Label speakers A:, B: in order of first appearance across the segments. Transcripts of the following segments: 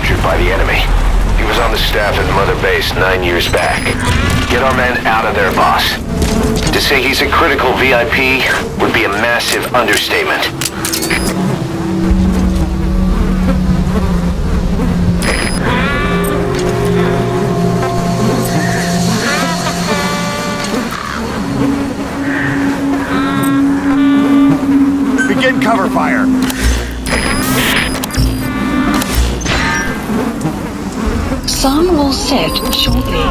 A: captured by the enemy. He was on the staff at Mother Base 9 years back. Get our men out of there, boss. To say he's a critical VIP would be a massive understatement.
B: Begin cover fire.
C: Sun will set shortly.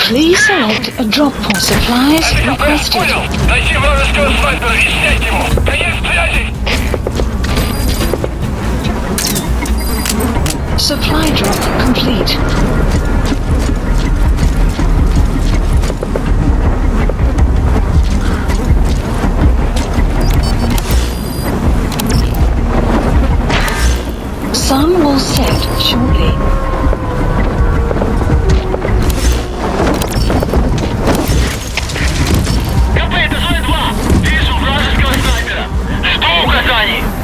C: Please select a drop for supplies requested.
D: Найти вражеского снайпера и снять его! Конец связи!
C: Supply drop complete. Sun will set shortly.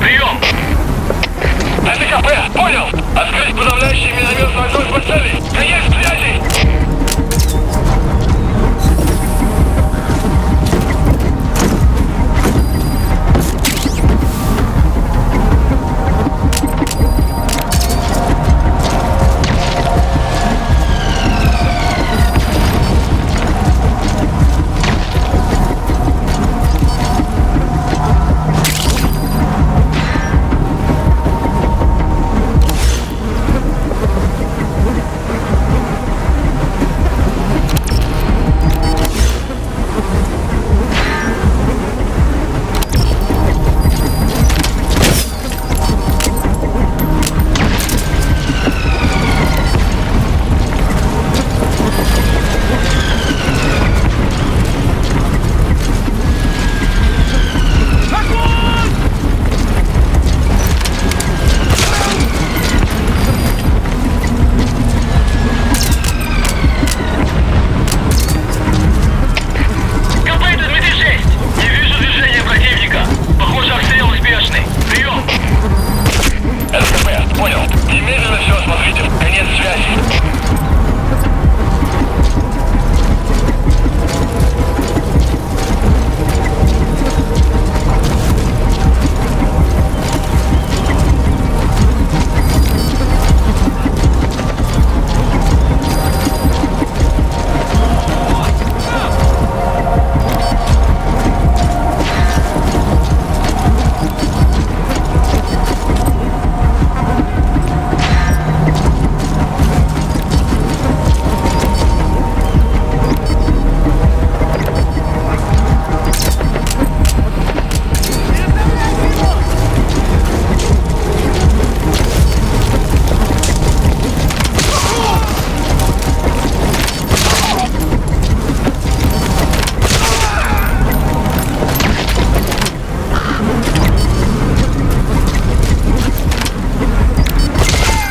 D: Прием! Это КП, понял! Открыть подавляющий минометный огонь по цели! Конец связи!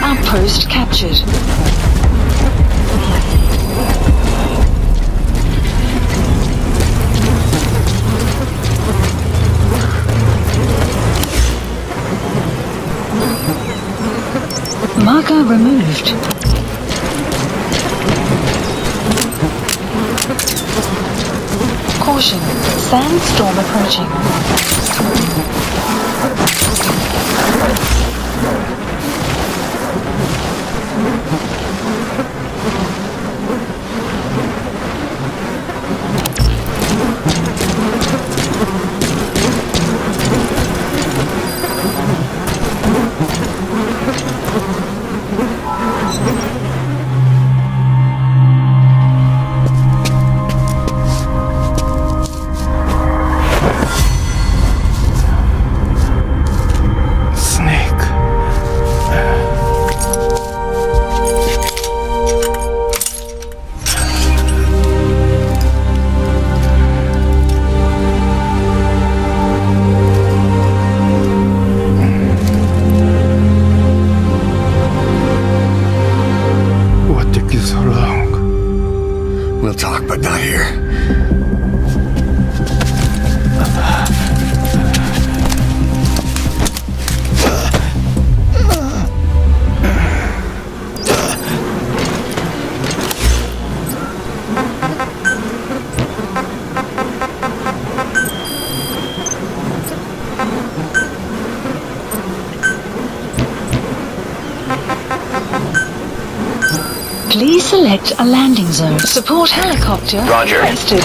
C: Outpost captured. Marker removed. Caution, sandstorm approaching.
B: talk, but not here.
C: Please select a landing zone. Support helicopter
A: Roger.
C: requested.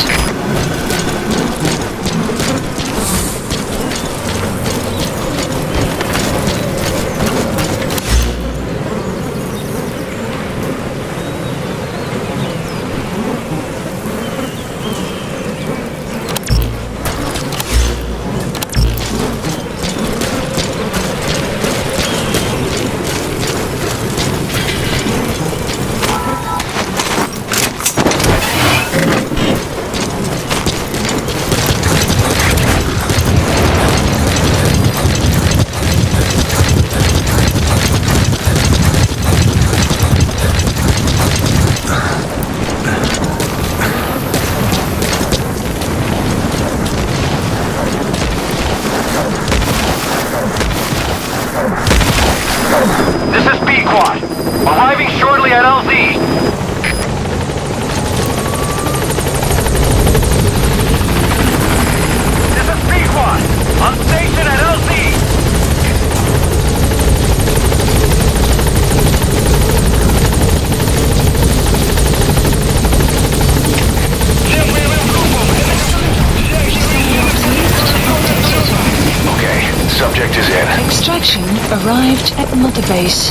D: This is B-Quad. Arriving shortly at LZ. This is B-Quad. On station at LZ.
A: Okay, subject is in.
C: Extraction arrived at Mother Base.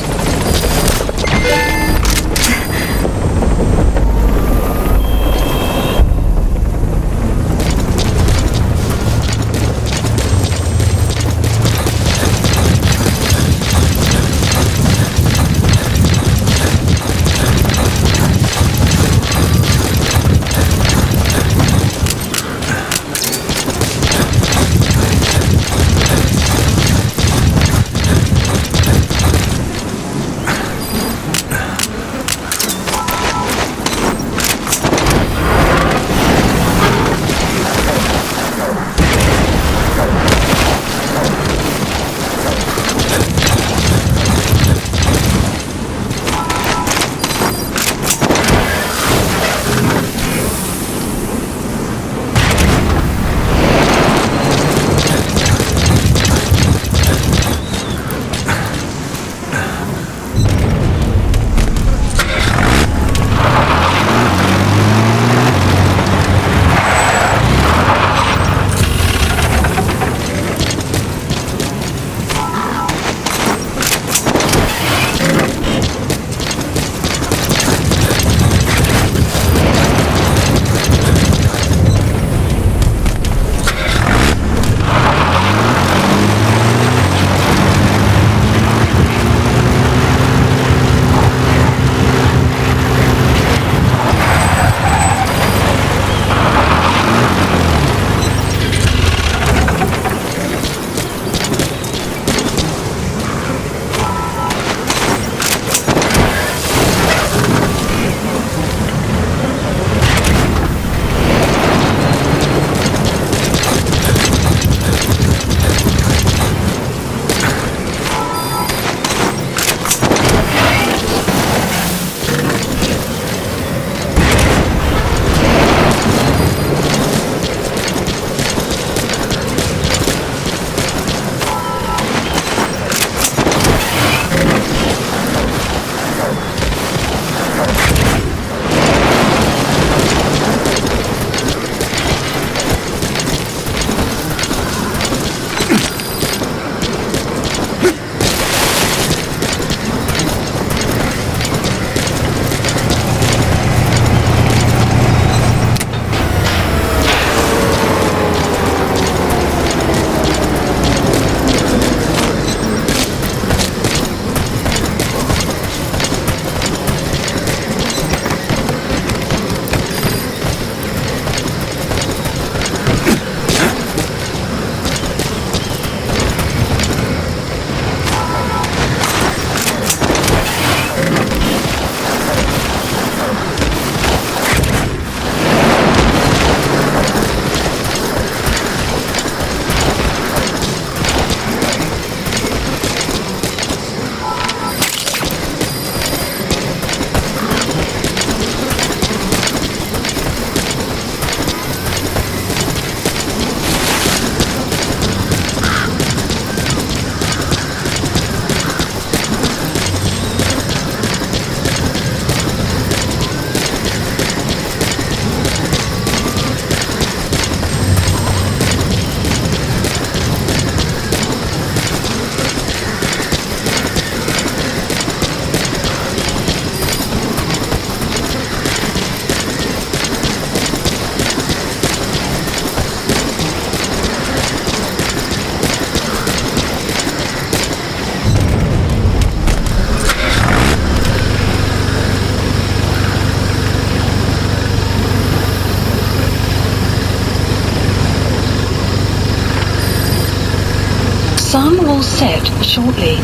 C: all set shortly.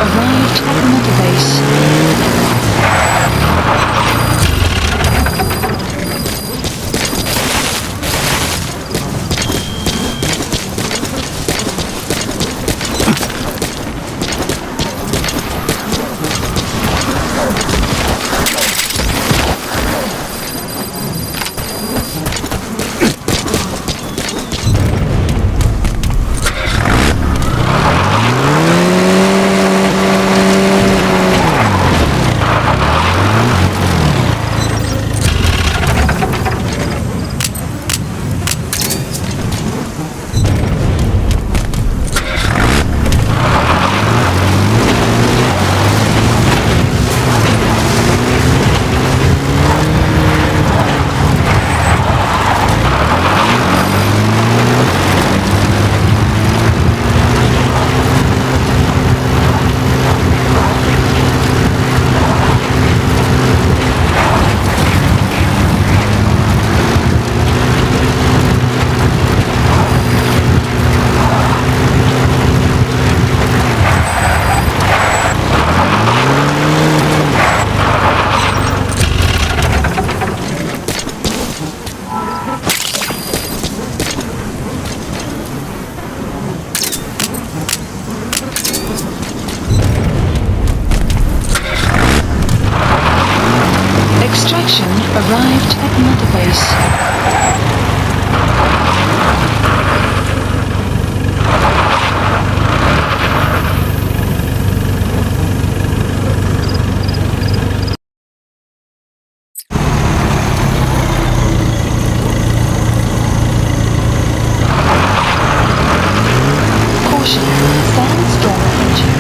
C: Arrived at Mother Base. Extraction arrived at Mother Base. Caution, sandstorm approaching.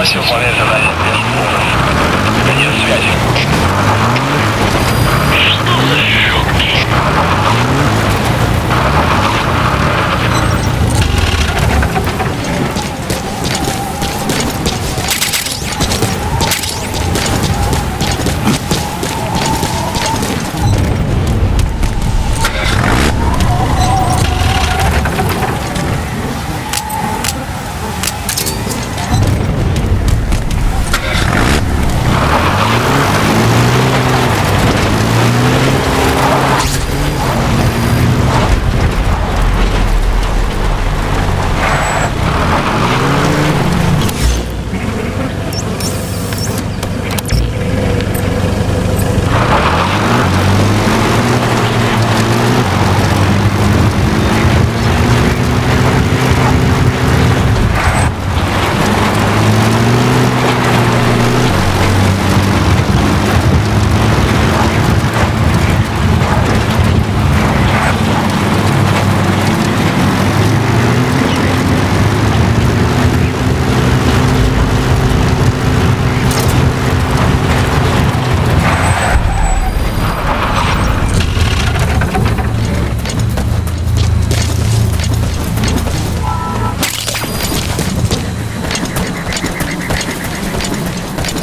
D: Удачи
C: transported.
D: выполнять задание без споров. Конец связи. Что за щуки?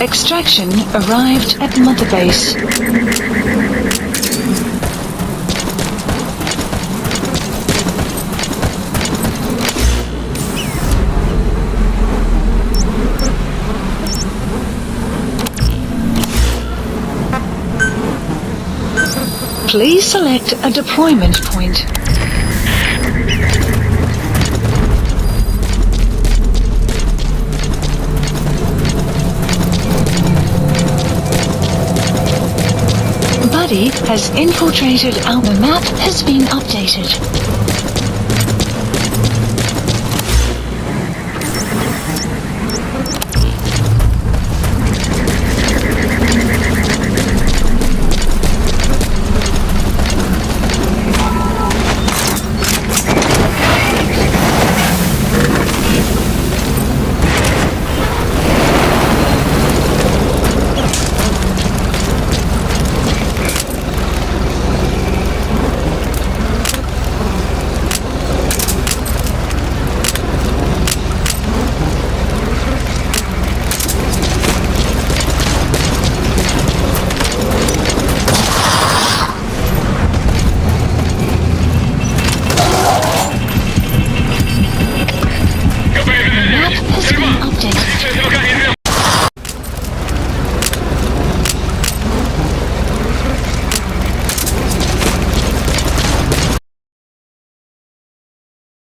C: Extraction arrived at Mother Base. Please select a deployment point. Buddy has infiltrated our map has been updated.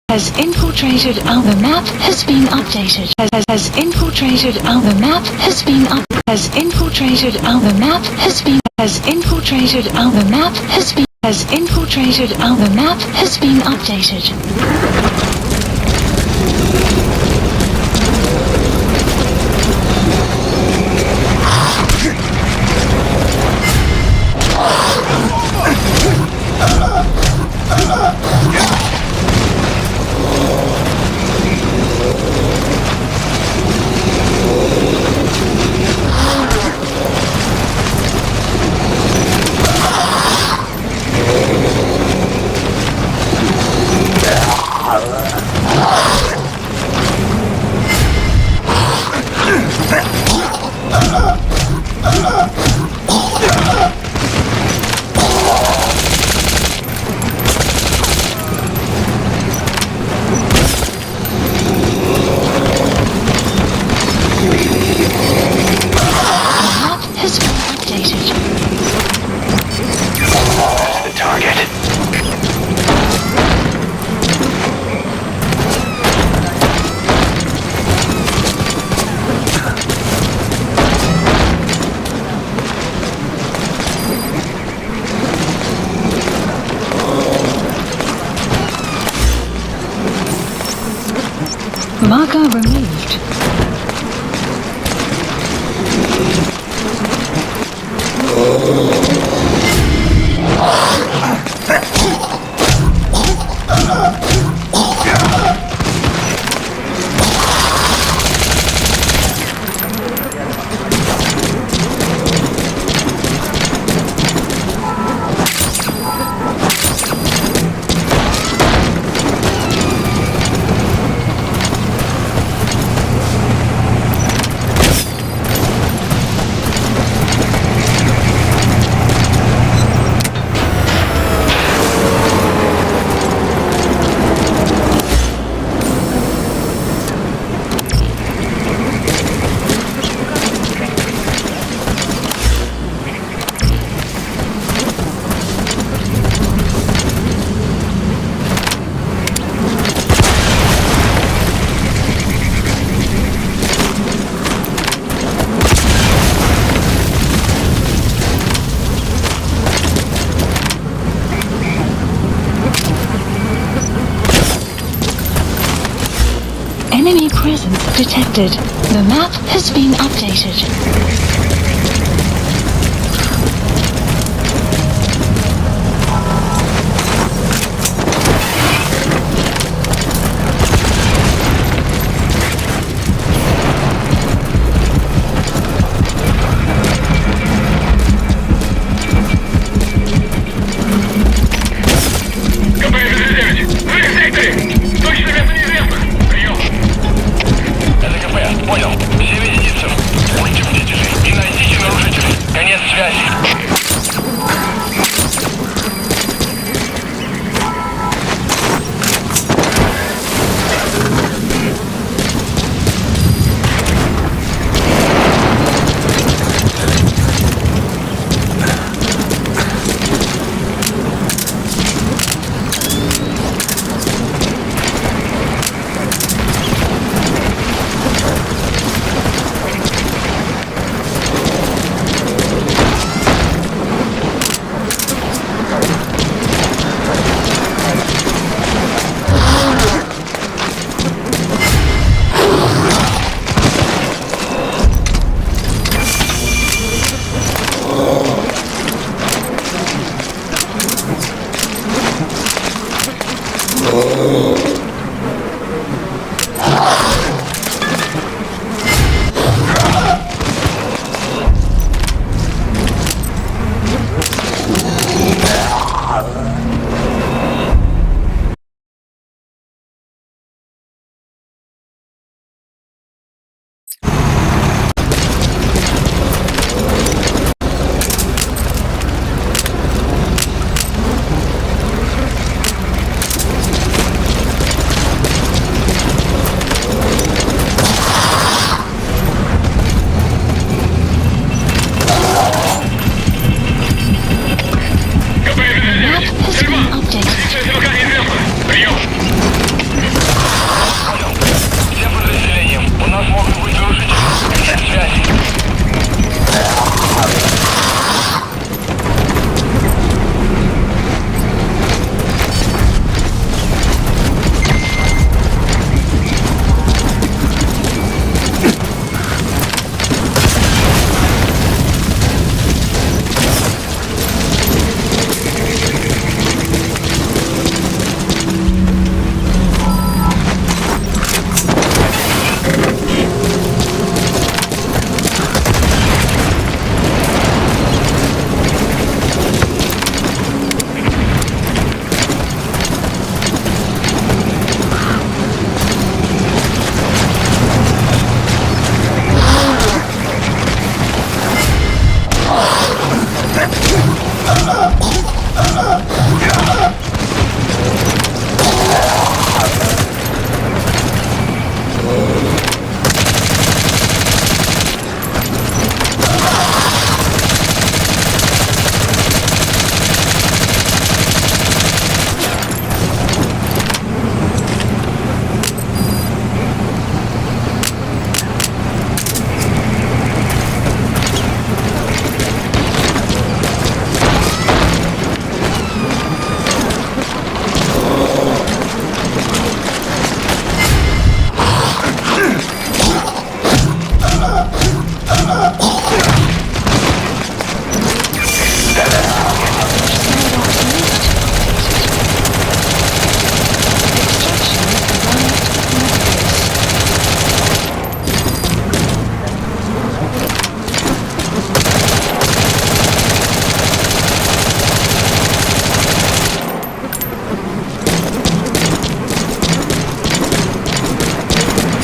C: Has infiltrated our map has been updated. Has infiltrated our map has been up. Has infiltrated our map has been. Has infiltrated our map has been. Has infiltrated our map has been updated. Marker removed. detected. The map has been updated.
D: Понял. Все единицы. Будьте бдительны и найдите нарушителей. Конец связи.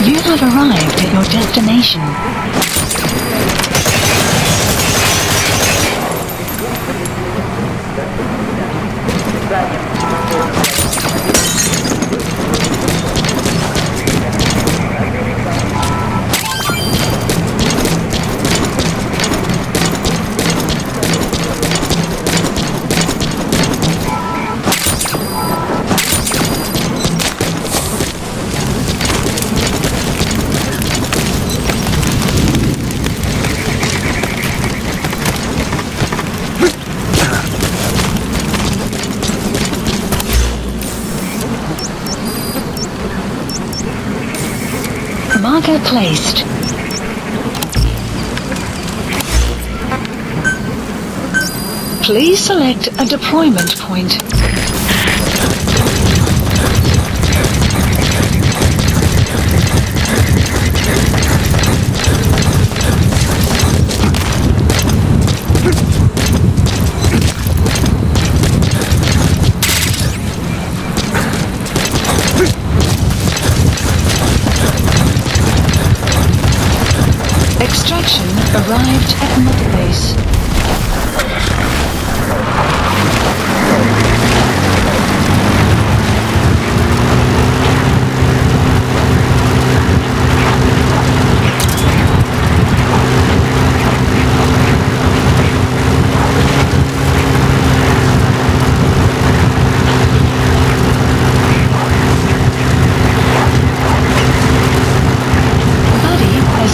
C: You have arrived at your destination. Marker placed. Please select a deployment point. Extraction arrived at Mother Base.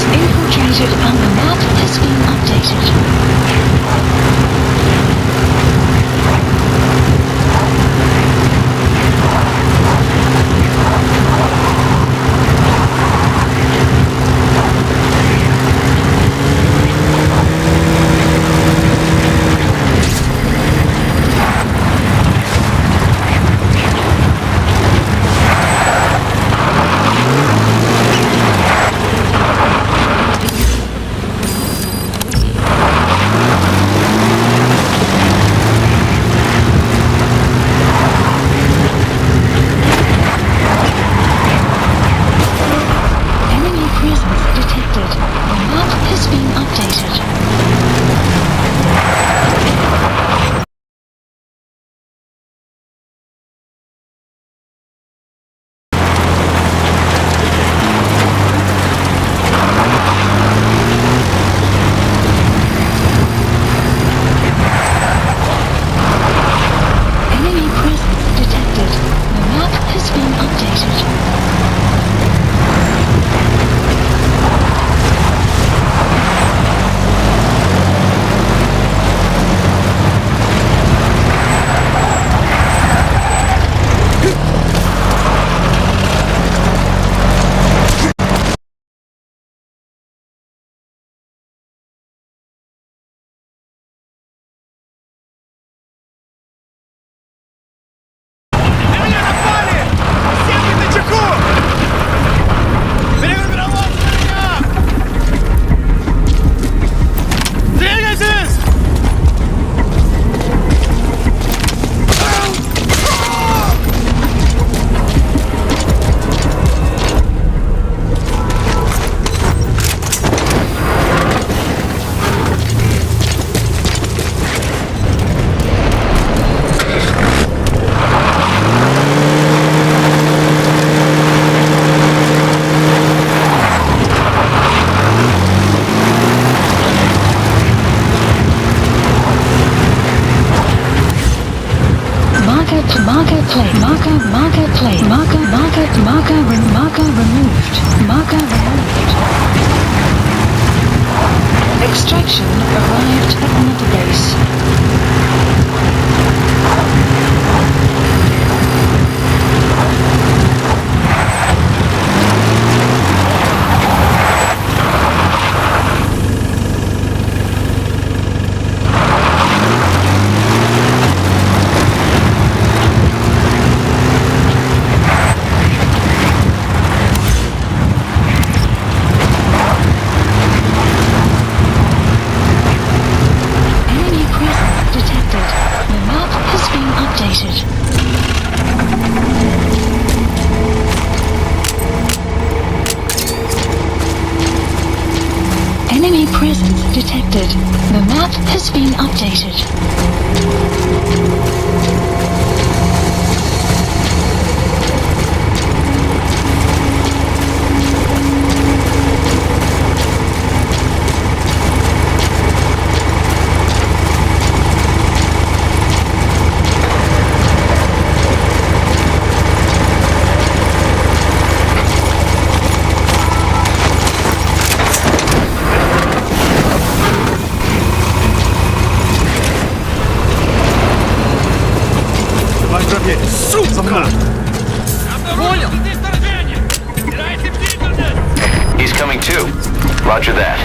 C: Infiltrated and the map has been updated. Marker removed. Extraction arrived at Mother Base. Enemy presence detected. The map has been updated.
B: Сука!
D: Понял?
A: He's coming too. Roger that.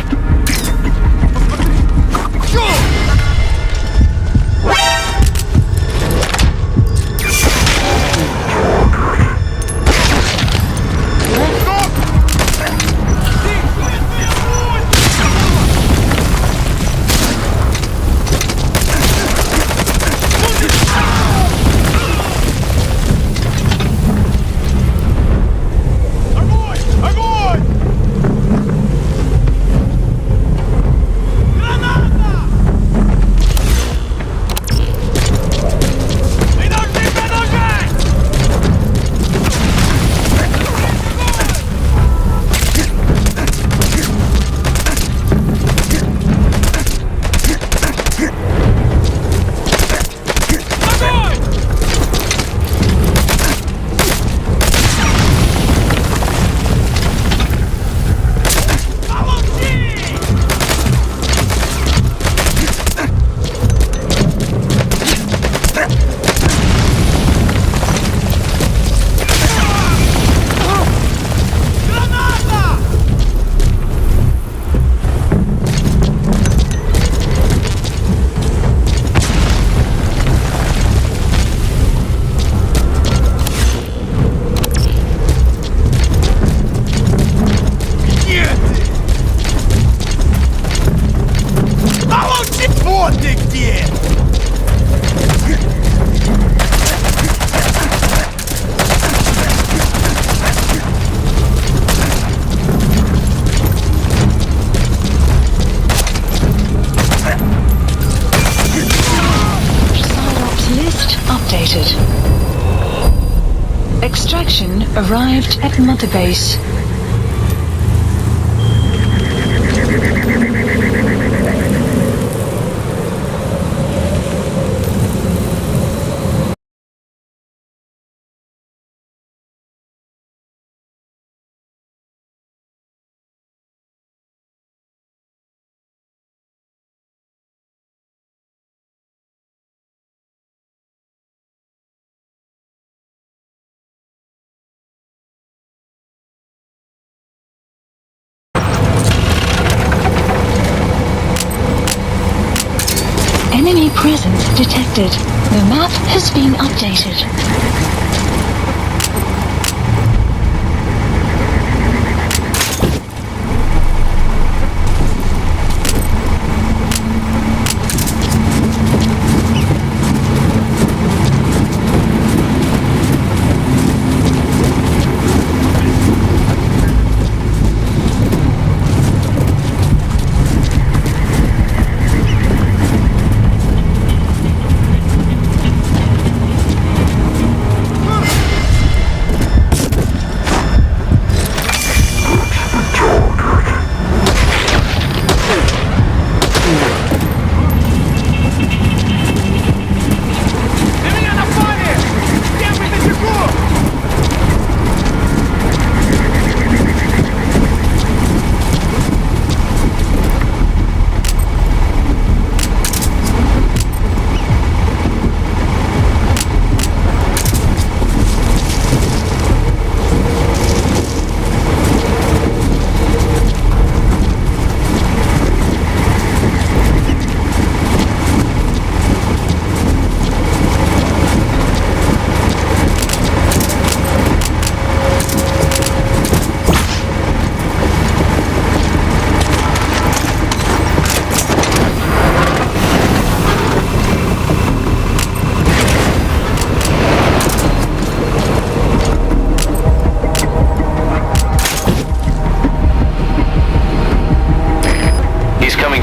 C: Extraction arrived at Mother Base. Enemy presence detected. The map has been updated.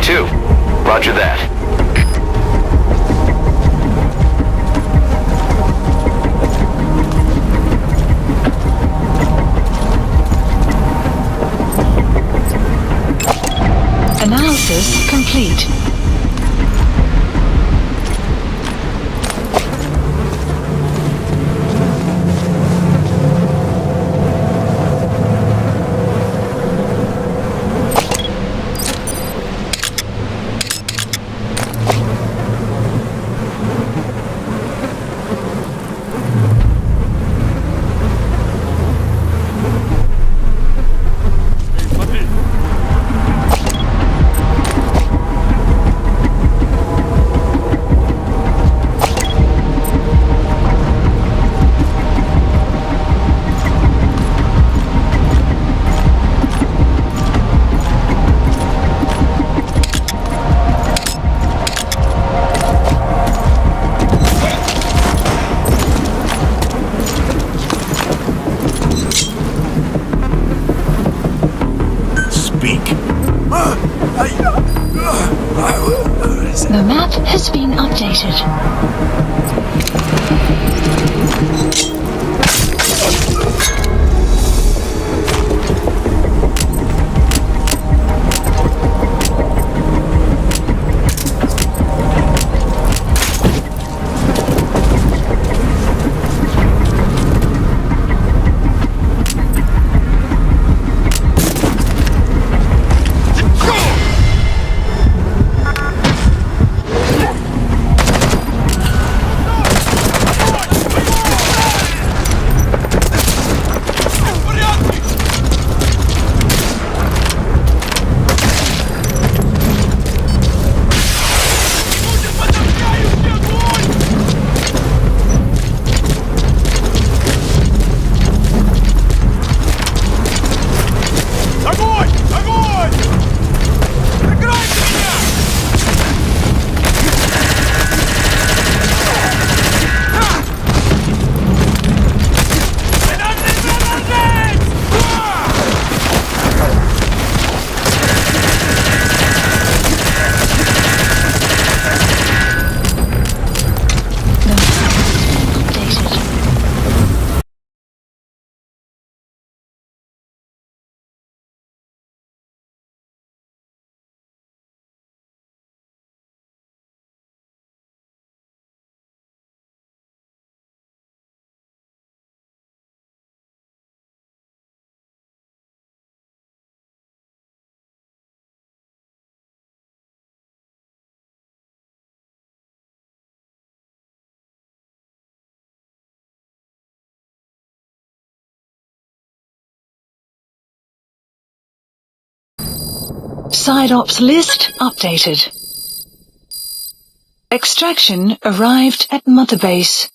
A: Too. Roger that.
C: Analysis complete.
D: Смотри,
C: The map has been updated. Side ops list updated. Extraction arrived at Mother Base.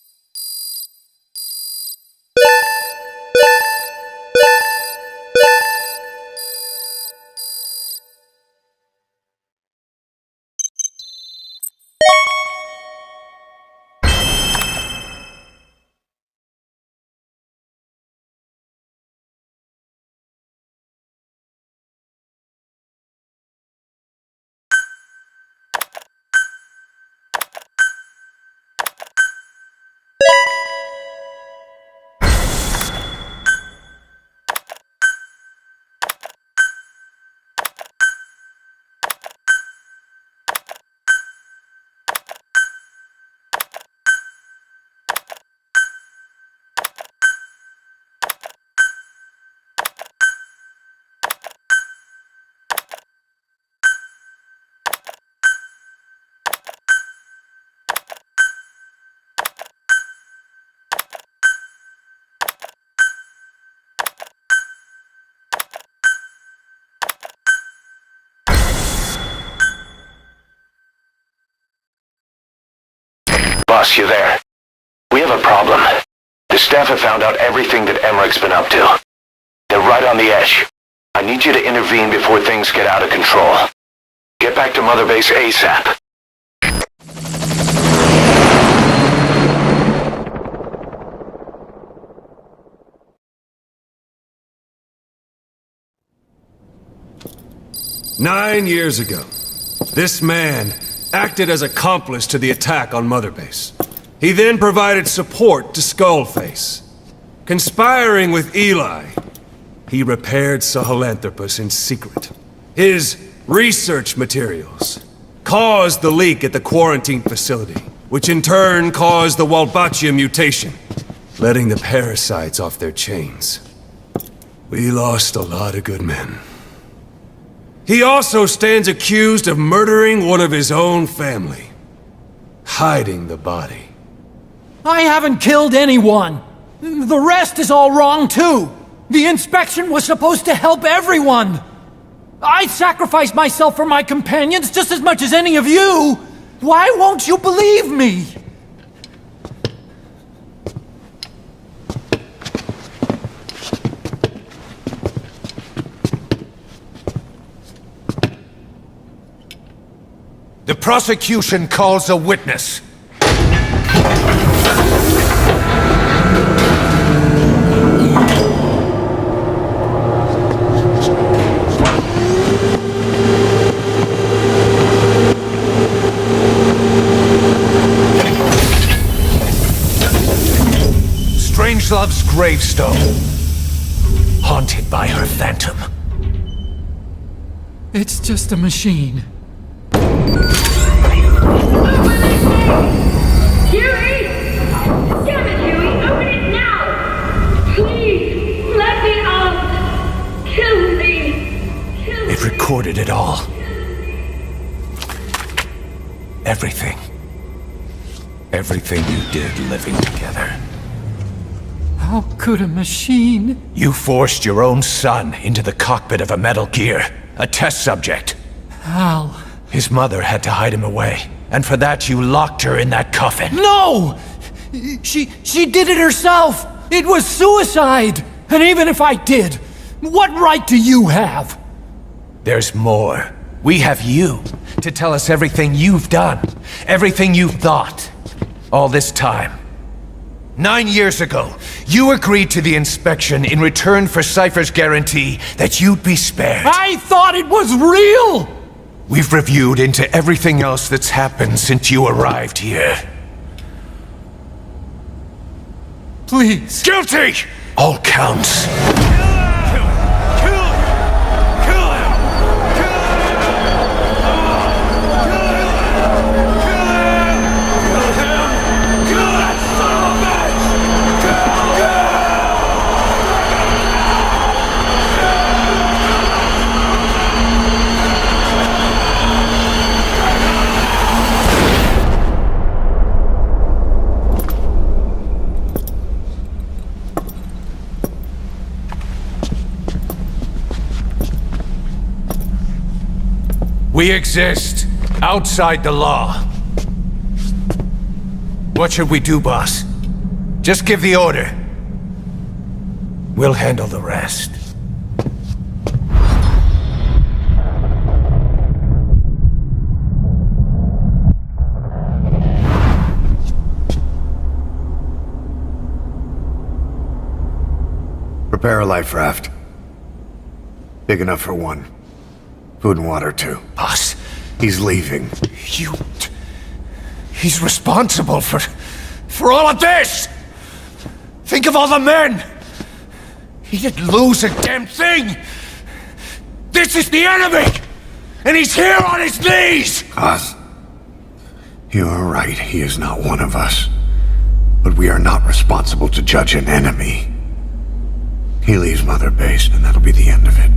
A: Boss, you there? We have a problem. The staff have found out everything that Emmerich's been up to. They're right on the edge. I need you to intervene before things get out of control. Get back to Mother Base ASAP.
E: Nine years ago, this man acted as accomplice to the attack on Mother Base. He then provided support to Skullface. Conspiring with Eli, he repaired Sahelanthropus in secret. His research materials caused the leak at the quarantine facility, which in turn caused the Walbachia mutation, letting the parasites off their chains. We lost a lot of good men. He also stands accused of murdering one of his own family, hiding the body.
F: I haven't killed anyone. The rest is all wrong too. The inspection was supposed to help everyone. I sacrificed myself for my companions just as much as any of you. Why won't you believe me?
B: The prosecution calls a witness. love's gravestone, haunted by her phantom.
F: It's just a machine.
G: Huey! Damn it, Huey! Open it now! Please, let me out! Kill me! Kill me!
B: It recorded it all. Everything. Everything you did living together.
F: How could a machine?
B: You forced your own son into the cockpit of a Metal Gear, a test subject.
F: Hal.
B: His mother had to hide him away, and for that you locked her in that coffin.
F: No! She did it herself! It was suicide! And even if I did, what right do you have?
B: There's more. We have you to tell us everything you've done, everything you've thought. All this time. 9 years ago, you agreed to the inspection in return for Cypher's guarantee that you'd be spared.
F: I thought it was real!
B: We've reviewed into everything else that's happened since you arrived here.
F: Please.
B: Guilty! All counts. We exist outside the law. What should we do, boss? Just give the order. We'll handle the rest.
H: Prepare a life raft. Big enough for one. Food and water, too.
B: Boss,
H: He's leaving.
B: he's responsible for all of this! Think of all the men! He didn't lose a damn thing! This is the enemy! And he's here on his knees!
H: Oz, you are right. He is not one of us. But we are not responsible to judge an enemy. He leaves Mother Base, and that'll be the end of it.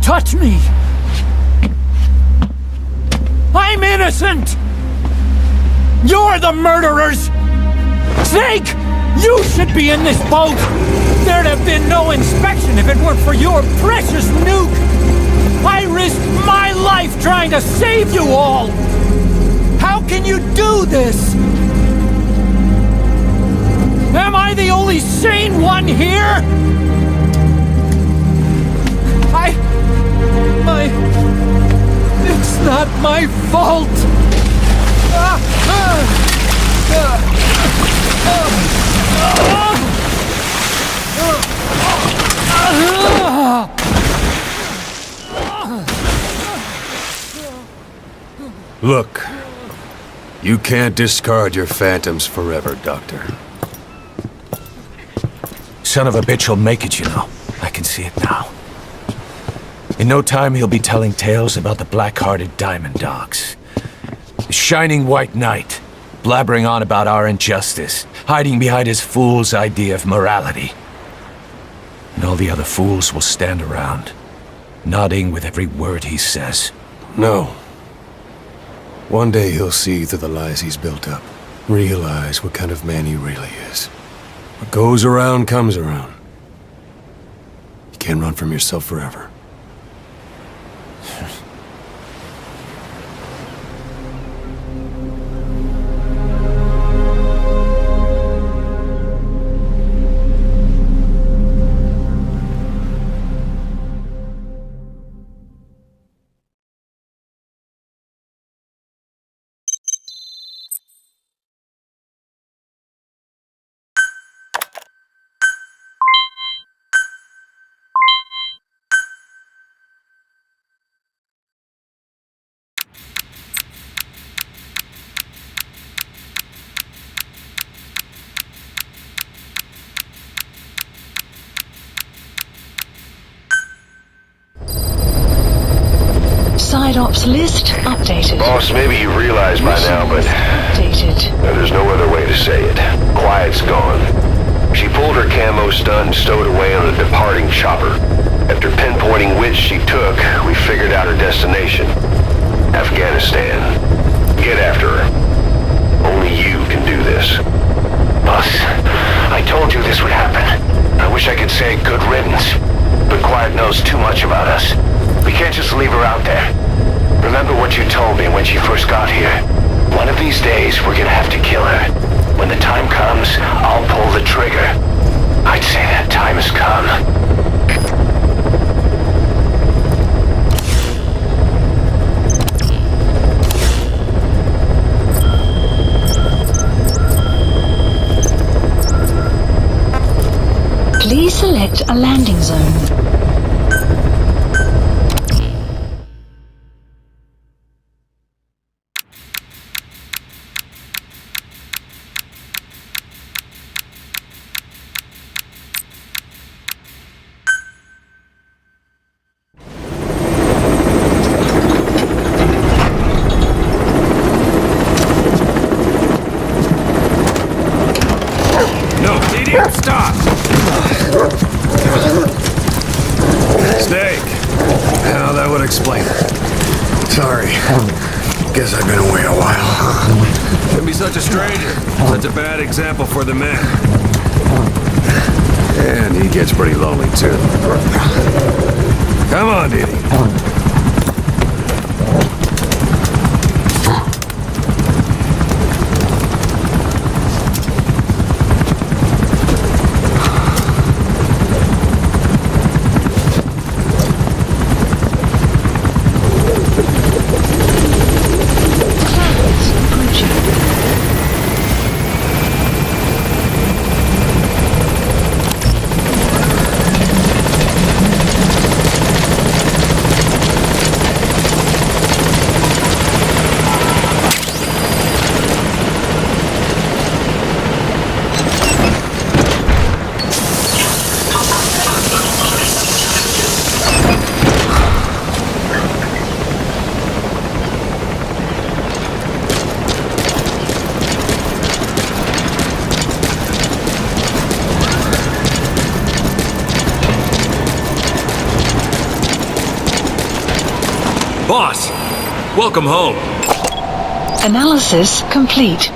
F: Touch me! I'm innocent! You're the murderers! Snake! You should be in this boat! There'd have been no inspection if it weren't for your precious nuke! I risked my life trying to save you all! How can you do this? Am I the only sane one here? It's not my fault!
E: Look, you can't discard your phantoms forever, Doctor.
B: Son of a bitch will make it, you know. I can see it now. In no time, he'll be telling tales about the black-hearted Diamond Dogs. The shining white knight, blabbering on about our injustice, hiding behind his fool's idea of morality. And all the other fools will stand around, nodding with every word he says.
E: No. One day he'll see through the lies he's built up, realize what kind of man he really is. What goes around comes around. You can't run from yourself forever.
C: ops list updated.
A: Boss, maybe you realize by now, but
C: Updated.
A: there's no other way to say it. Quiet's gone. She pulled her camo stunt and stowed away on a departing chopper. After pinpointing which she took, we figured out her destination. Afghanistan. Get after her. Only you can do this. Boss, I told you this would happen. I wish I could say good riddance, but Quiet knows too much about us. We can't just leave her out there. Remember what you told me when she first got here. One of these days, we're gonna have to kill her. When the time comes, I'll pull the trigger. I'd say that time has come.
C: Please select a landing zone.
E: No, idiot, stop! Steak. Now that would explain it.
H: Sorry. Guess I've been away a while, huh?
E: Don't be such a stranger. That's a bad example for the men. And he gets pretty lonely, too. Come on, Didi. Boss, welcome home.
C: Analysis complete.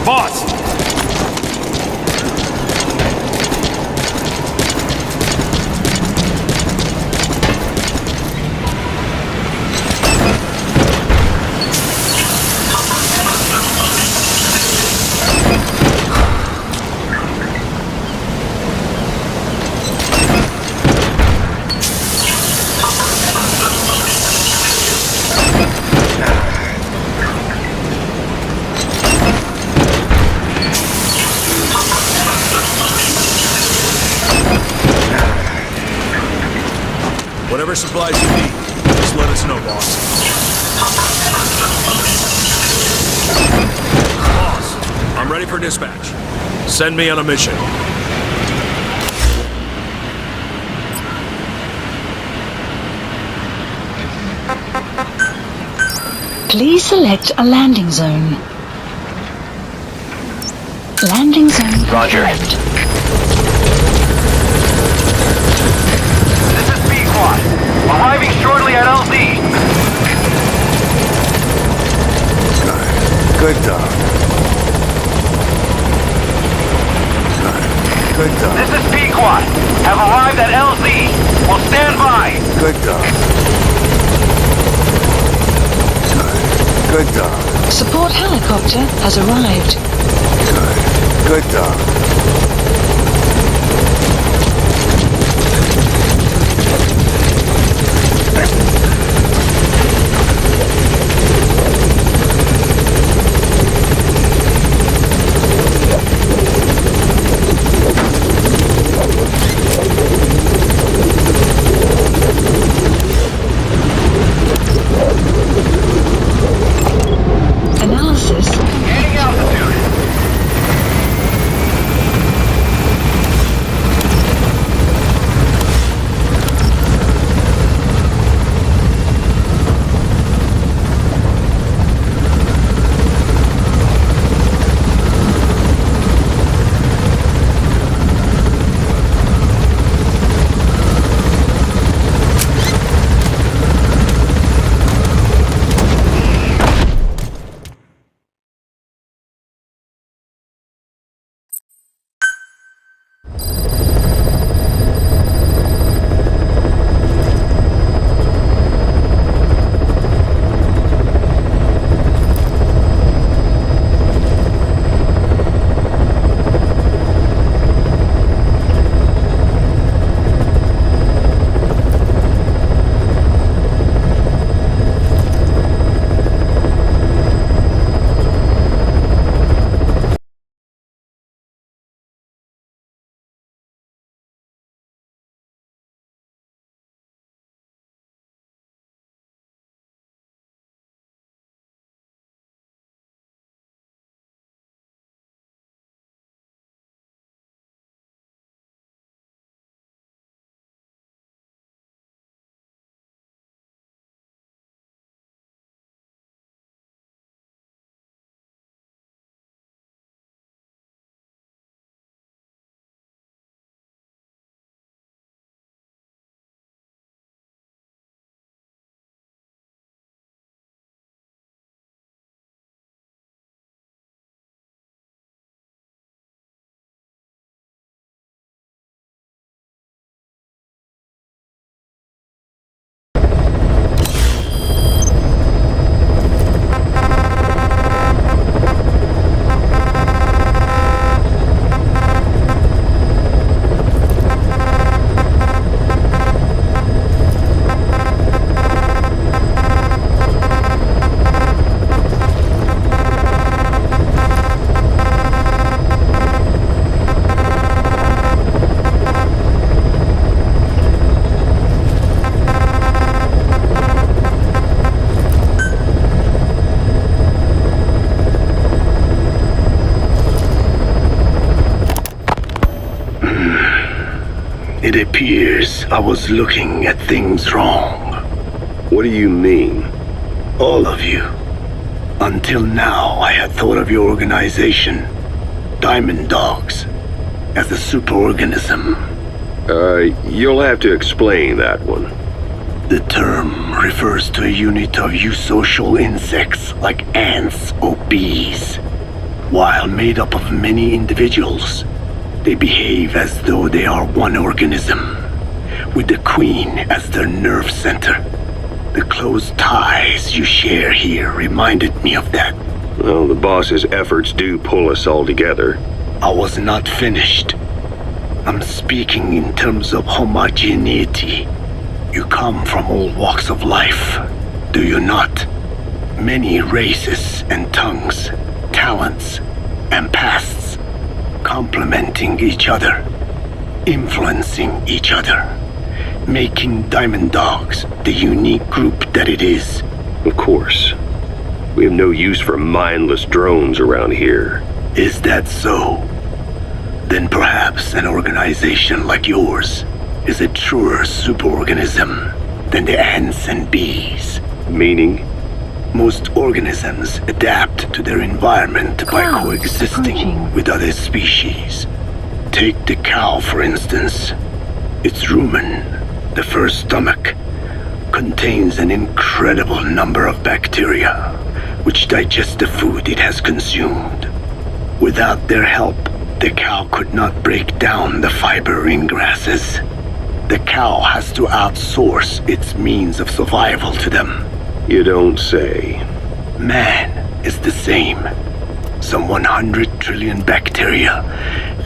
E: Boss!
B: Whatever supplies you need, just let us know, boss. Boss, I'm ready for dispatch. Send me on a mission.
C: Please select a landing zone. Landing zone
A: Roger.
C: confirmed.
D: This is B-Quad. Arriving shortly at LZ.
H: Good dog. Good dog.
D: This is B-Quad. Have arrived at LZ. Will stand by.
H: Good dog. Good dog.
C: Support helicopter has arrived.
H: Good dog.
A: It appears I was looking at things wrong.
I: What do you mean?
A: All of you. Until now, I had thought of your organization, Diamond Dogs, as a superorganism.
I: You'll have to explain that one.
A: The term refers to a unit of eusocial insects like ants or bees. While made up of many individuals, they behave as though they are one organism, with the Queen as their nerve center. The close ties you share here reminded me of that.
I: Well, the boss's efforts do pull us all together.
A: I was not finished. I'm speaking in terms of homogeneity. You come from all walks of life, do you not? Many races and tongues, talents and pasts, complementing each other, influencing each other, making Diamond Dogs the unique group that it is.
I: Of course. We have no use for mindless drones around here.
A: Is that so? Then perhaps an organization like yours is a truer superorganism than the ants and bees.
I: Meaning?
A: Most organisms adapt to their environment by coexisting with other species. Take the cow, for instance. Its rumen, the first stomach, contains an incredible number of bacteria, which digest the food it has consumed. Without their help, the cow could not break down the fiber in grasses. The cow has to outsource its means of survival to them.
I: You don't say.
A: Man is the same. Some 100 trillion bacteria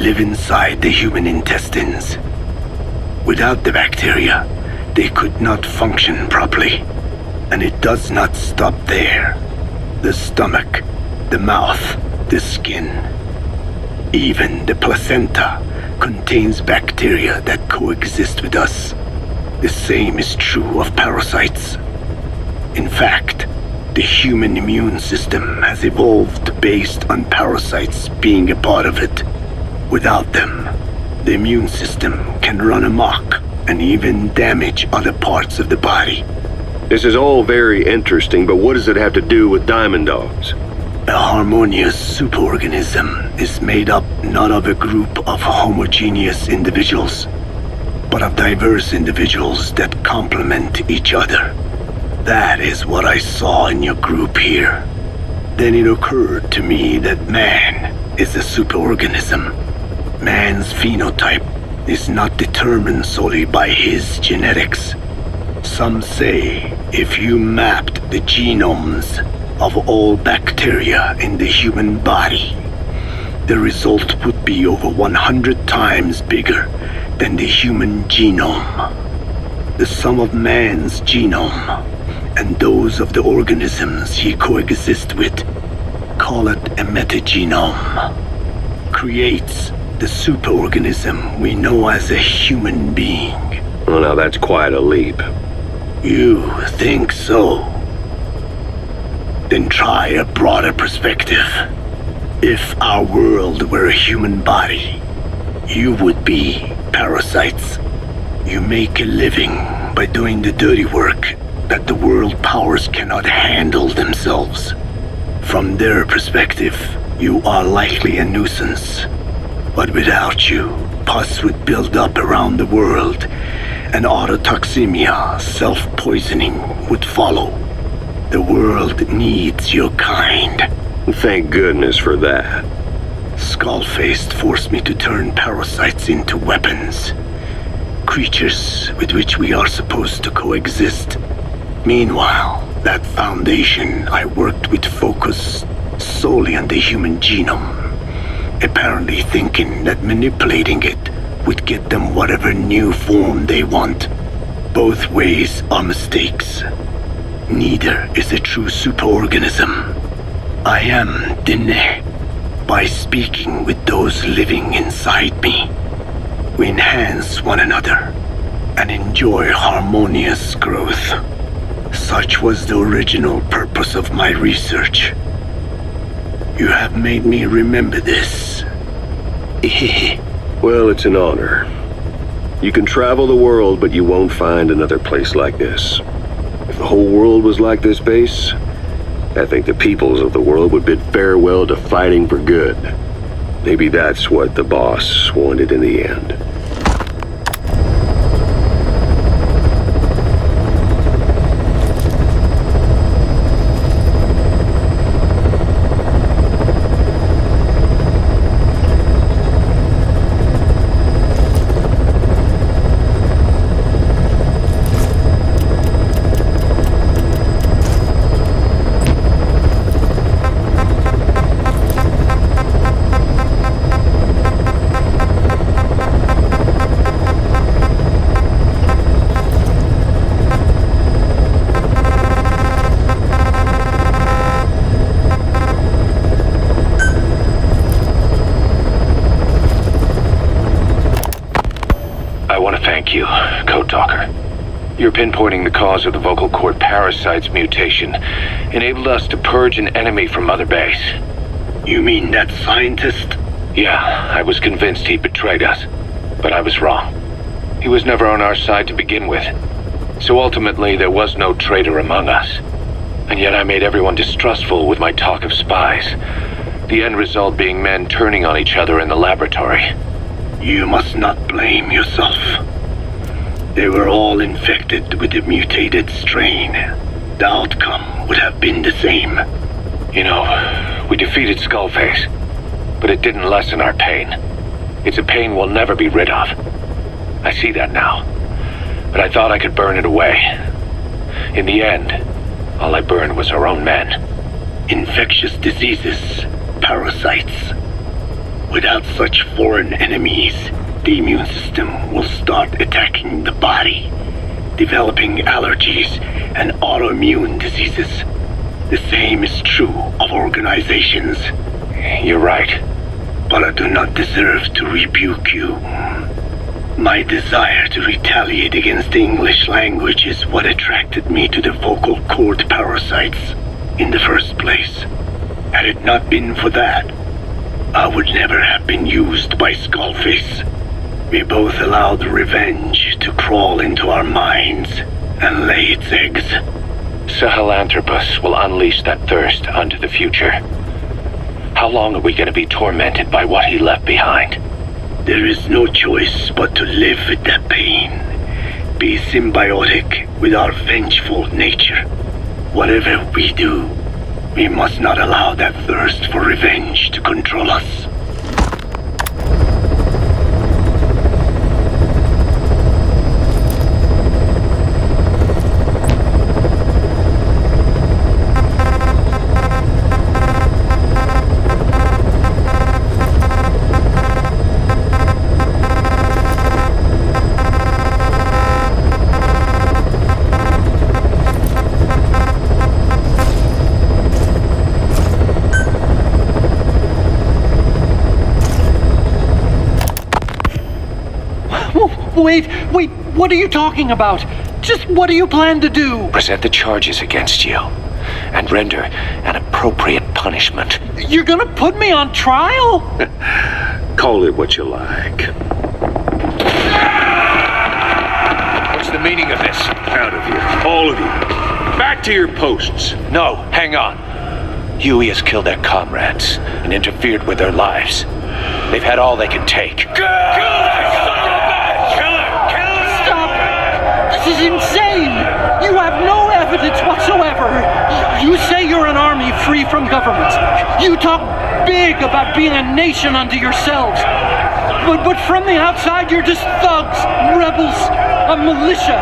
A: live inside the human intestines. Without the bacteria, they could not function properly. And it does not stop there. The stomach, the mouth, the skin, even the placenta contains bacteria that coexist with us. The same is true of parasites. In fact, the human immune system has evolved based on parasites being a part of it. Without them, the immune system can run amok and even damage other parts of the body.
I: This is all very interesting, but what does it have to do with Diamond Dogs?
A: A harmonious superorganism is made up not of a group of homogeneous individuals, but of diverse individuals that complement each other. That is what I saw in your group here. Then it occurred to me that man is a superorganism. Man's phenotype is not determined solely by his genetics. Some say if you mapped the genomes of all bacteria in the human body, the result would be over 100 times bigger than the human genome. The sum of man's genome and those of the organisms he coexists with, call it a metagenome, creates the superorganism we know as a human being.
I: Well, now that's quite a leap.
A: You think so? Then try a broader perspective. If our world were a human body, you would be parasites. You make a living by doing the dirty work that the world powers cannot handle themselves. From their perspective, you are likely a nuisance. But without you, pus would build up around the world, and autotoxemia, self-poisoning, would follow. The world needs your kind.
I: Thank goodness for that.
A: Skull-faced forced me to turn parasites into weapons. Creatures with which we are supposed to coexist. Meanwhile, that foundation I worked with focused solely on the human genome, apparently thinking that manipulating it would get them whatever new form they want. Both ways are mistakes. Neither is a true superorganism. I am Dine. By speaking with those living inside me, we enhance one another and enjoy harmonious growth. Such was the original purpose of my research. You have made me remember this.
I: Well, it's an honor. You can travel the world, but you won't find another place like this. If the whole world was like this base, I think the peoples of the world would bid farewell to fighting for good. Maybe that's what the boss wanted in the end.
B: Your pinpointing the cause of the vocal cord parasite's mutation enabled us to purge an enemy from Mother Base.
I: You mean that scientist?
B: Yeah, I was convinced he betrayed us, but I was wrong. He was never on our side to begin with, so ultimately there was no traitor among us. And yet I made everyone distrustful with my talk of spies, the end result being men turning on each other in the laboratory.
I: You must not blame yourself. They were all infected with the mutated strain. The outcome would have been the same.
B: You know, we defeated Skullface, but it didn't lessen our pain. It's a pain we'll never be rid of. I see that now, but I thought I could burn it away. In the end, all I burned was our own men.
I: Infectious diseases, parasites. Without such foreign enemies, the immune system will start attacking the body, developing allergies and autoimmune diseases. The same is true of organizations.
B: You're right.
I: But I do not deserve to rebuke you. My desire to retaliate against the English language is what attracted me to the vocal cord parasites in the first place. Had it not been for that, I would never have been used by Skullface. We both allowed revenge to crawl into our minds and lay its eggs.
B: Sahelanthropus will unleash that thirst unto the future. How long are we going to be tormented by what he left behind?
I: There is no choice but to live with that pain. Be symbiotic with our vengeful nature. Whatever we do, we must not allow that thirst for revenge to control us.
F: Wait, what are you talking about? Just what do you plan to do?
B: Present the charges against you, and render an appropriate punishment.
F: You're gonna put me on trial?
I: Call it what you like.
B: What's the meaning of this?
I: Out of here, all of you. Back to your posts.
B: No, hang on. Huey has killed their comrades and interfered with their lives. They've had all they can take.
F: Kill that son of a bitch! Kill her! Stop! This is insane! You have no evidence whatsoever. You say you're an army free from government. You talk big about being a nation unto yourselves. But from the outside, you're just thugs, rebels, a militia,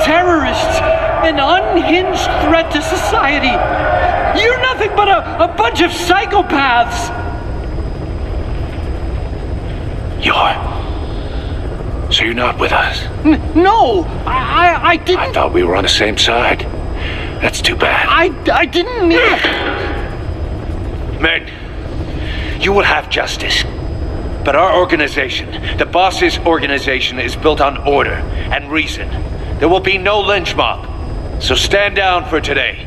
F: terrorists, an unhinged threat to society. You're nothing but a bunch of psychopaths.
B: So you're not with us?
F: No, I didn't.
B: I thought we were on the same side. That's too bad.
F: I didn't mean.
B: Men, you will have justice. But our organization, the boss's organization, is built on order and reason. There will be no lynch mob. So stand down for today.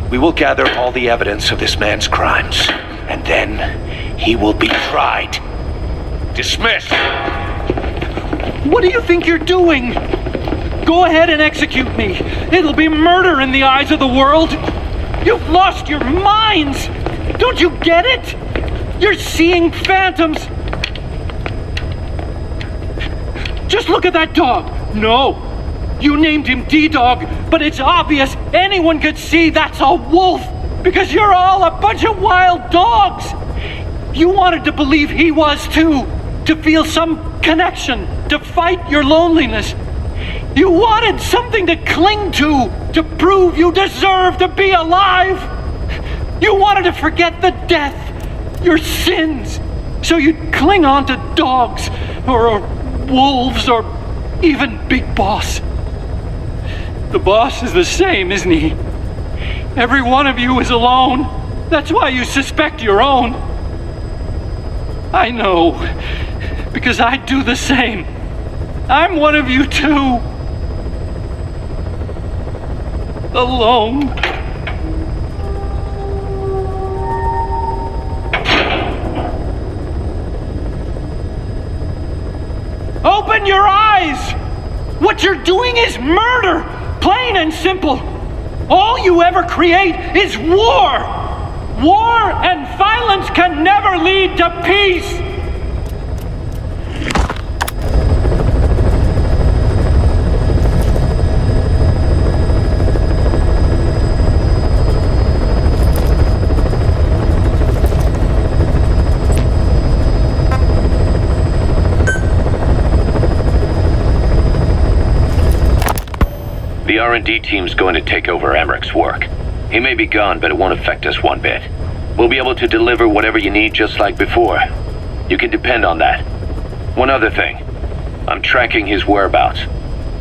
B: We will gather all the evidence of this man's crimes, and then he will be tried. Dismissed.
F: What do you think you're doing? Go ahead and execute me. It'll be murder in the eyes of the world. You've lost your minds. Don't you get it? You're seeing phantoms. Just look at that dog. No, you named him D-Dog, but it's obvious anyone could see that's a wolf because you're all a bunch of wild dogs. You wanted to believe he was too, to feel some connection, to fight your loneliness. You wanted something to cling to prove you deserve to be alive. You wanted to forget the death, your sins, so you'd cling on to dogs, or wolves, or even Big Boss. The boss is the same, isn't he? Every one of you is alone. That's why you suspect your own. I know, because I do the same. I'm one of you too. Alone. Open your eyes! What you're doing is murder! Plain and simple. All you ever create is war! War and violence can never lead to peace!
J: The R&D team's going to take over Emmerich's work. He may be gone, but it won't affect us one bit. We'll be able to deliver whatever you need just like before. You can depend on that. One other thing. I'm tracking his whereabouts.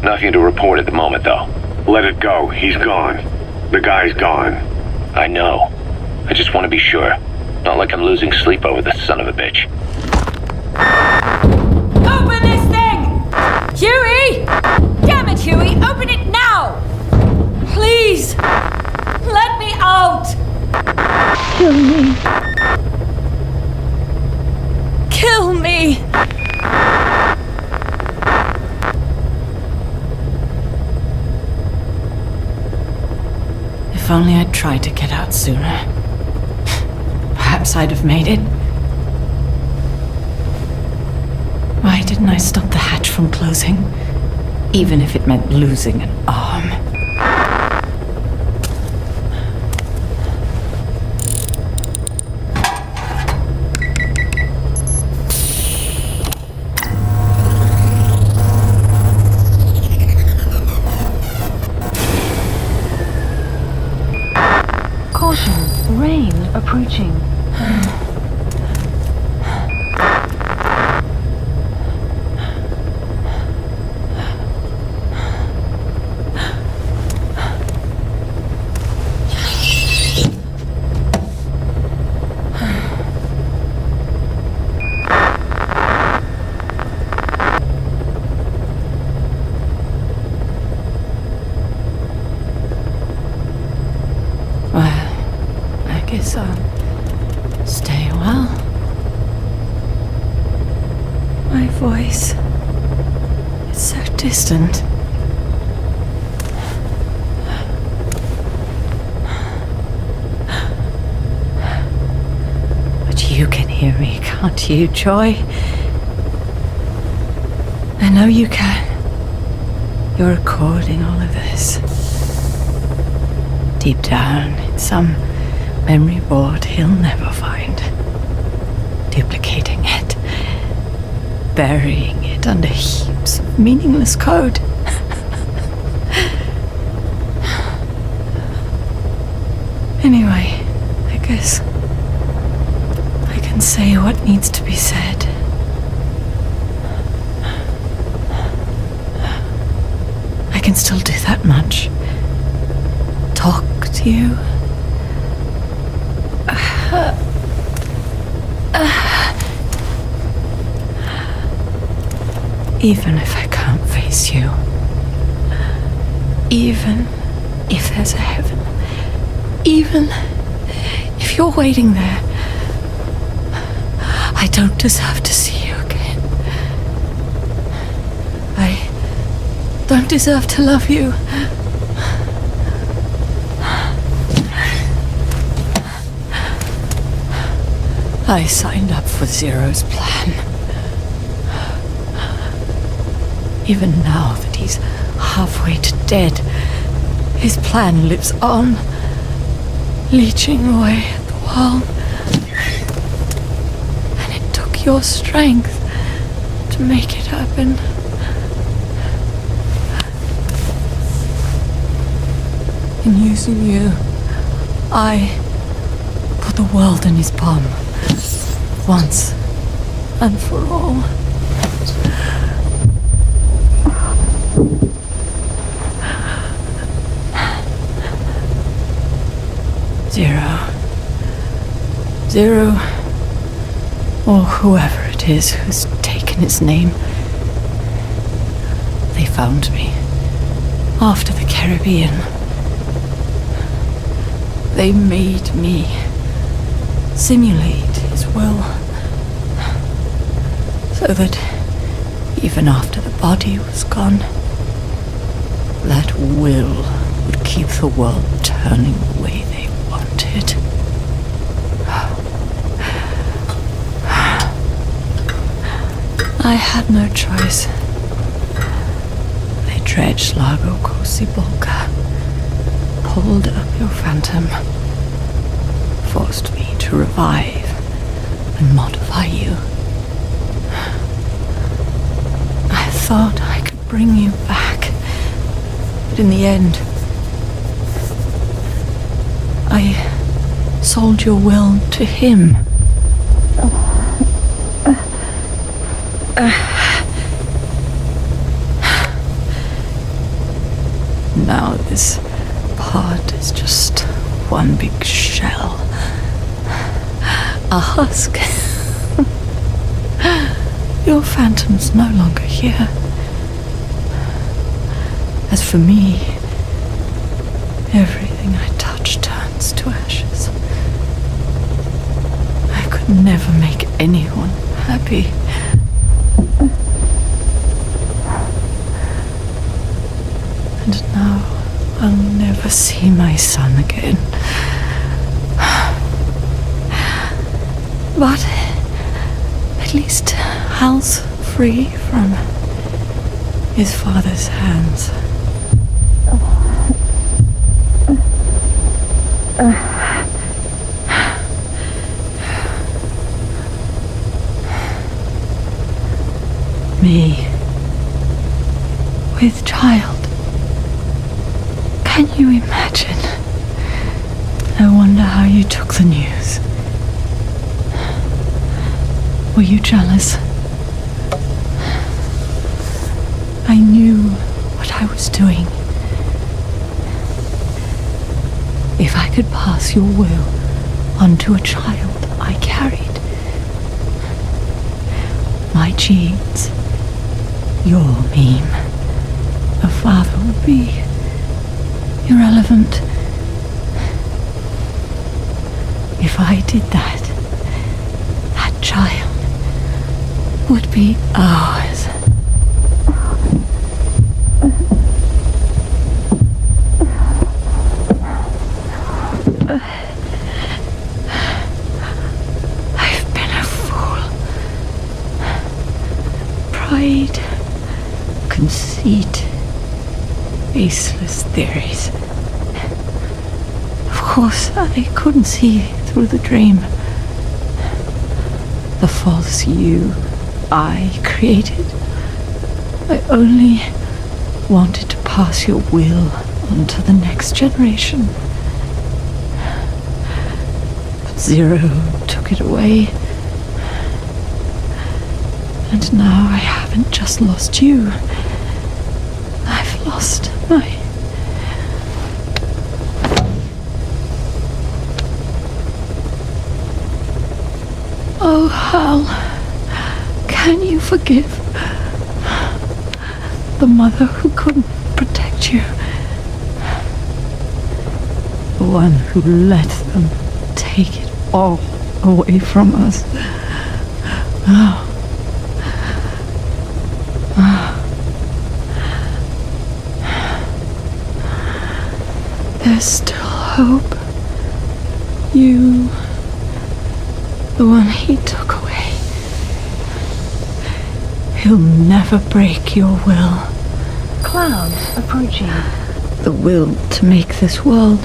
J: Nothing to report at the moment, though.
H: Let it go. He's gone. The guy's gone.
J: I know. I just want to be sure. Not like I'm losing sleep over the son of a bitch.
K: Open this thing! Huey! Damn it, Huey! Open it now! Please! Let me out!
C: Kill me.
K: Kill me! If only I'd tried to get out sooner. Perhaps I'd have made it. Why didn't I stop the hatch from closing? Even if it meant losing an arm.
C: Caution, rain approaching.
K: Guess I'll stay a while. My voice, it's so distant. But you can hear me, can't you, Joy? I know you can. You're recording all of this. Deep down in some memory board he'll never find. Duplicating it. Burying it under heaps of meaningless code. Anyway, I guess I can say what needs to be said. I can still do that much. Talk to you. Even if I can't face you. Even if there's a heaven. Even if you're waiting there. I don't deserve to see you again. deserve to love you. I signed up for Zero's plan. Even now that he's halfway to dead, his plan lives on, leeching away at the world. And it took your strength to make it happen. In using you, I put the world in his palm. Once and for all. Zero, or whoever it is who's taken its name. They found me after the Caribbean. They made me simulate his will, so that even after the body was gone, that will would keep the world turning the way they wanted. I had no choice. They dredged Lago Cosibolca, pulled up your phantom, forced me to revive and modify you. I thought I could bring you back, but in the end, I sold your will to him. Now this part is just one big shell. A husk. Your phantom's no longer here. As for me, everything I touch turns to ashes. I could never make anyone happy. And now I'll never see my son again. But at least Hal's free from his father's hands. Me, with child. Can you imagine? I wonder how you took the news. Were you jealous? I knew what I was doing. If I could pass your will onto a child I carried, my genes, your meme, a father would be irrelevant. If I did that, that child would be ours. I've been a fool. Pride, conceit, baseless theories. Of course, I couldn't see through the dream. The false you I created. I only wanted to pass your will on to the next generation. But Zero took it away. And now I haven't just lost you. I've lost my... Oh, Hal, can you forgive the mother who couldn't protect you? The one who let them take it all away from us. Oh. Oh. There's still hope. You, the one he took away. He'll never break your will.
C: Clouds approaching.
K: The will to make this world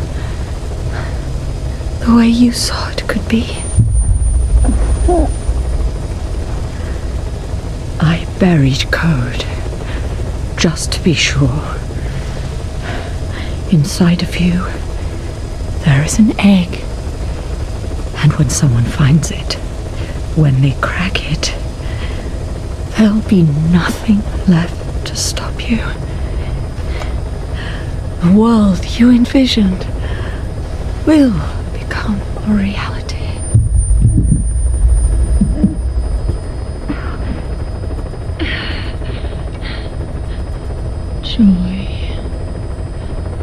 K: the way you saw it could be. I buried code, just to be sure. Inside of you, there is an egg. And when someone finds it, when they crack it, there'll be nothing left to stop you. The world you envisioned will become a reality. Joy.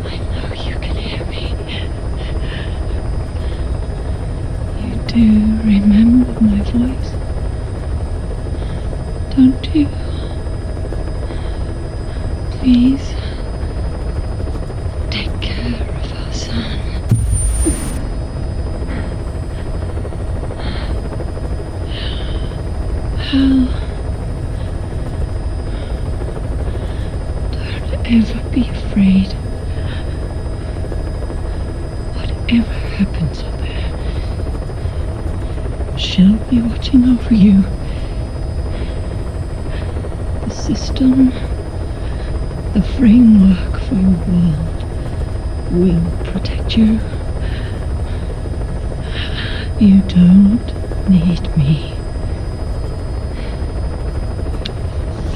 K: I know you can hear me. You do remember my voice, don't you? Please, take care of our son. Hal, don't ever be afraid. Whatever happens up there, she'll be watching over you. The system, the framework for your world will protect you. You don't need me.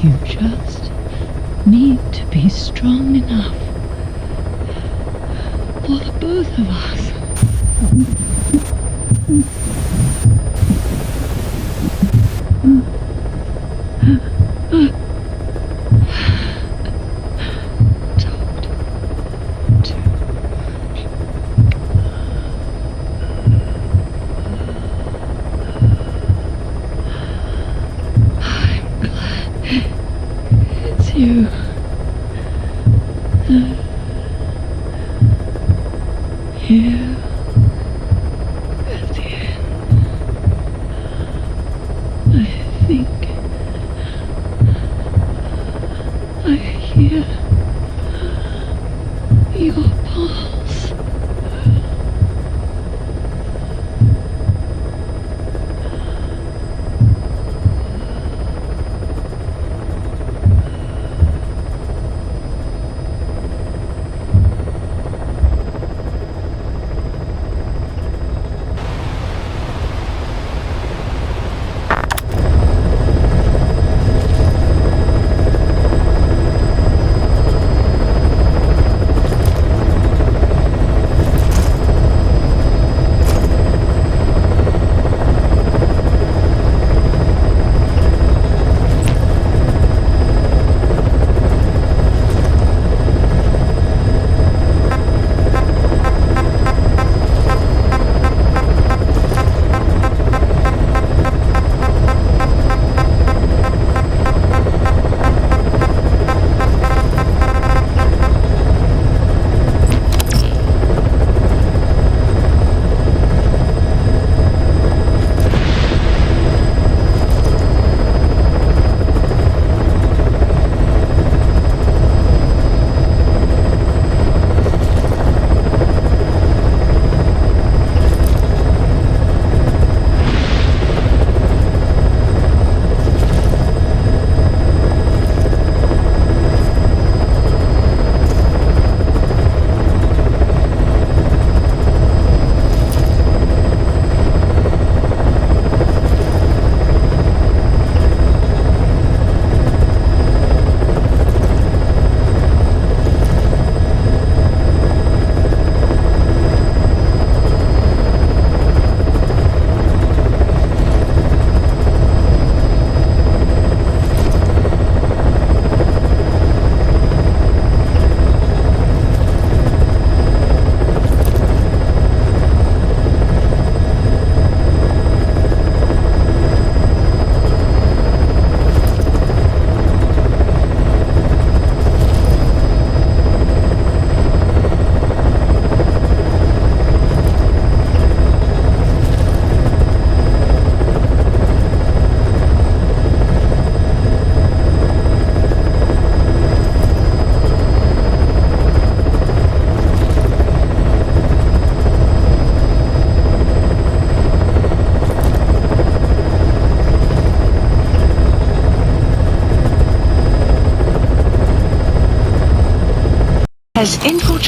K: You just need to be strong enough for the both of us. You. Here at the end.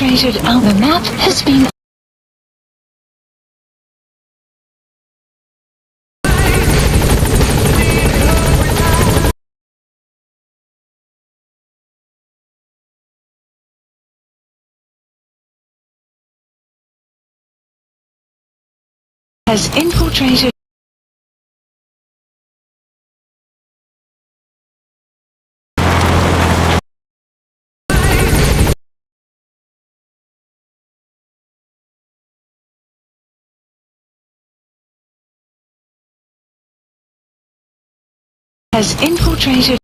C: infiltrated the map has been has infiltrated has infiltrated